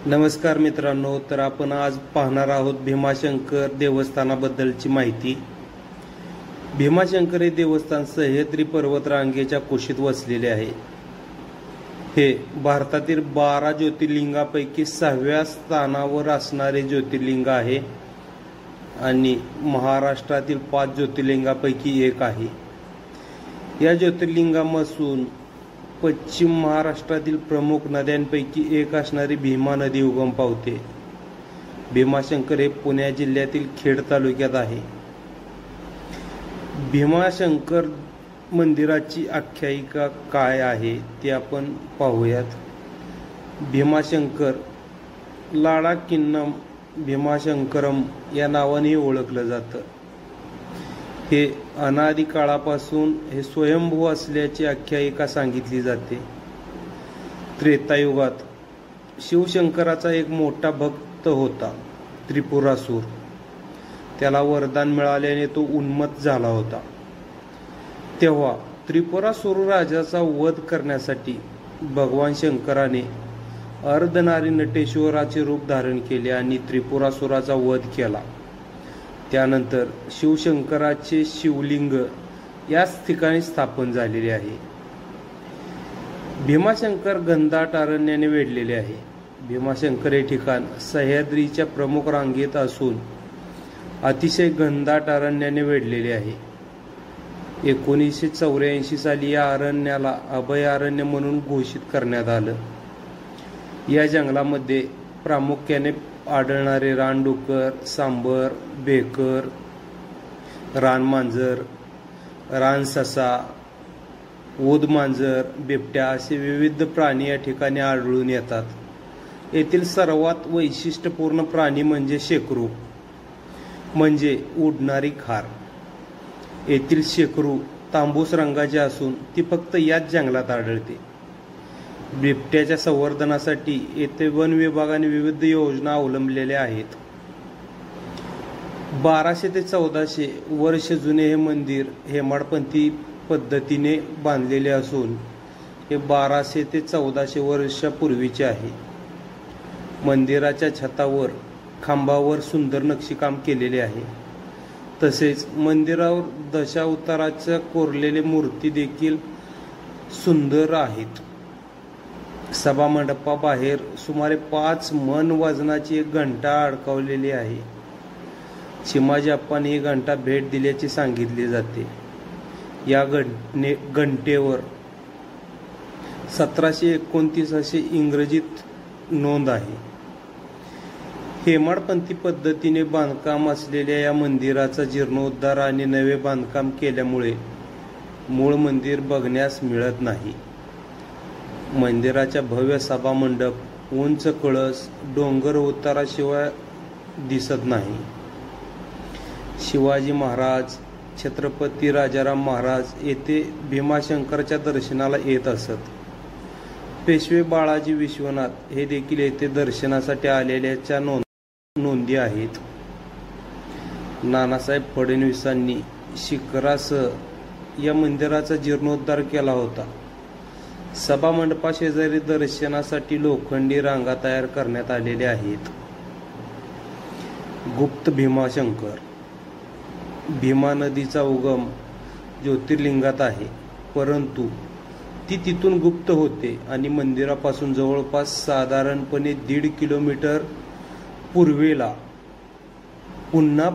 नमस्कार मित्रांनो, तर आपण आज पाहणार आहोत भीमाशंकर देवस्थानाबद्दलची माहिती। भीमाशंकर हे देवस्थान सह्याद्री पर्वतरांगेच्या कुशीत वसलेले आहे। हे भारतातील 12 ज्योतिर्लिंगापैकी 6व्या स्थानावर असणारे ज्योतिर्लिंग आहे आणि महाराष्ट्रातील 5 ज्योतिर्लिंगापैकी एक आहे। या ज्योतिर्लिंगापासून पश्चिम महाराष्ट्रातील प्रमुख नद्यांपैकी एक असणारी भीमा नदी उगम पावते। भीमाशंकर हे पुणे जिल्ह्यातील खेड तालुक्यात आहे। भीमाशंकर मंदिराची आख्यायिका काय आहे ते आपण पाहूयात। भीमाशंकर लाडाकिन्नम भीमाशंकरम या नावाने ओळखलं जातं। हे अनादी काळापासून हे स्वयंभू असल्याची आख्यायिका सांगितली जाते। त्रेतायुगात शिवशंकराचा एक मोठा भक्त होता, त्रिपुरासूर। त्याला वरदान मिळाल्याने तो उन्मत्त झाला होता। तेव्हा त्रिपुरासूर राजाचा वध करण्यासाठी भगवान शंकराने अर्धनारी नटेश्वराचे रूप धारण केले आणि त्रिपुरासुराचा वध केला। त्यानंतर शिवशंकराचे शिवलिंग याच ठिकाणी स्थापन झालेले आहे। भीमाशंकर घनदाट अरण्याने वेढलेले आहे। भीमाशंकर हे ठिकाण सह्याद्रीच्या प्रमुख रांगेत असून अतिशय घनदाट अरण्याने वेढलेले आहे। 1984 साली या अरण्याला अभयारण्य म्हणून घोषित करण्यात आलं। या जंगलामध्ये प्रामुख्याने आढळणारे रानडुक्कर, सांबर, बेकर, रानमांजर, रानससा, ओदमांजर, बिबट्या असे विविध प्राणी या ठिकाणी आढळून येतात। येथील सर्वात वैशिष्ट्यपूर्ण प्राणी म्हणजे शेकरू, म्हणजे उडणारी खार। येथील शेकरू तांबूस रंगाचे असून ती फक्त याच जंगलात आढळते। बिबट्याच्या संवर्धनासाठी येथे वन विभागाने विविध योजना अवलंबलेल्या आहेत। 1200 ते 1400 वर्ष जुने हे मंदिर हेमाडपंथी पद्धतीने बांधलेले असून हे 1200 ते 1400 वर्षापूर्वीचे आहे। मंदिराच्या छतावर खांबावर सुंदर नक्षीकाम केलेले आहे। तसेच मंदिरावर दशावताराच्या कोरलेले मूर्ती देखील सुंदर आहेत। सभामंडपाबाहेर सुमारे 5 मन वजनाची एक घंटा अडकवलेली आहे। चिमाजी अप्पांनी ही घंटा भेट दिल्याचे सांगितले जाते। या घंटेवर 1729 असे इंग्रजीत नोंद आहे। हेमाडपंथी पद्धतीने बांधकाम असलेल्या या मंदिराचा जीर्णोद्धार आणि नवे बांधकाम केल्यामुळे मूळ मंदिर बघण्यास मिळत नाही। मंदिराच्या भव्य सभामंडप, उंच कळस, डोंगर उताराशिवाय दिसत नाही। शिवाजी महाराज, छत्रपती राजाराम महाराज येथे भीमाशंकरच्या दर्शनाला येत असत। पेशवे बाळाजी विश्वनाथ हे देखील येथे दर्शनासाठी आलेल्याच्या नोंदी आहेत। नानासाहेब फडणवीसांनी शिखरासह या मंदिराचा जीर्णोद्धार केला होता। सभामंडपाशेजारी दर्शनासाठी लोखंडी रांगा तयार करण्यात आलेल्या आहेत। गुप्त भीमाशंकर भीमा नदीचा उगम ज्योतिर्लिंगात आहे, परंतु ती तिथून गुप्त होते आणि मंदिरापासून जवळपास साधारणपणे 1.5 किलोमीटर पूर्वेला पुन्हा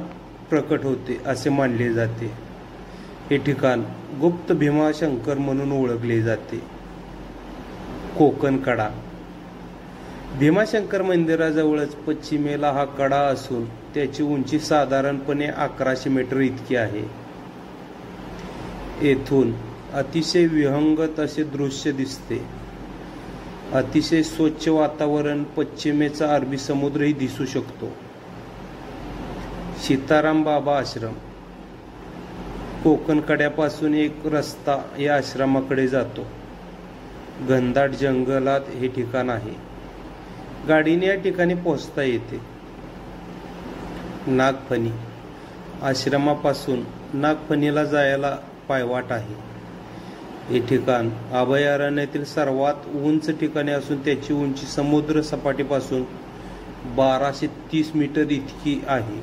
प्रकट होते असे मानले जाते। हे ठिकाण गुप्त भीमाशंकर म्हणून ओळखले जाते। कोकण कडा भीमाशंकर मंदिराजवळच पश्चिमेला हा कडा असून त्याची उंची साधारणपणे 1100 मीटर इतकी आहे। येथून अतिशय विहंगत असे दृश्य दिसते। अतिशय स्वच्छ वातावरण, पश्चिमेचा अरबी समुद्रही दिसू शकतो। सीताराम बाबा आश्रम कोकण कड्यापासून एक रस्ता या आश्रमाकडे जातो। घनदाट जंगलात हे ठिकाण आहे। गाडीने या ठिकाणी पोहोचता येते। नागफणी आश्रमापासून नागफणीला जायला पायवाट आहे। हे ठिकाण अभयारण्यातील सर्वात उंच ठिकाणे असून त्याची उंची समुद्र सपाटीपासून 1230 मीटर इतकी आहे.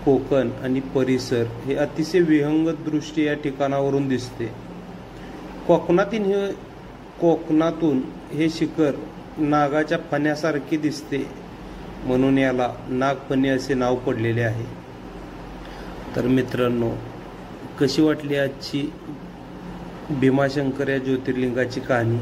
कोकण आणि परिसर हे अतिशय विहंगम दृष्टी या ठिकाणावरून दिसते. कोकणातून हे शिखर नागाच्या फण्यासारखे दिसते, म्हणून याला नागफणी असे नाव पडलेले आहे. तर मित्रांनो, कशी वाटली आजची भीमाशंकर या ज्योतिर्लिंगाची कहाणी?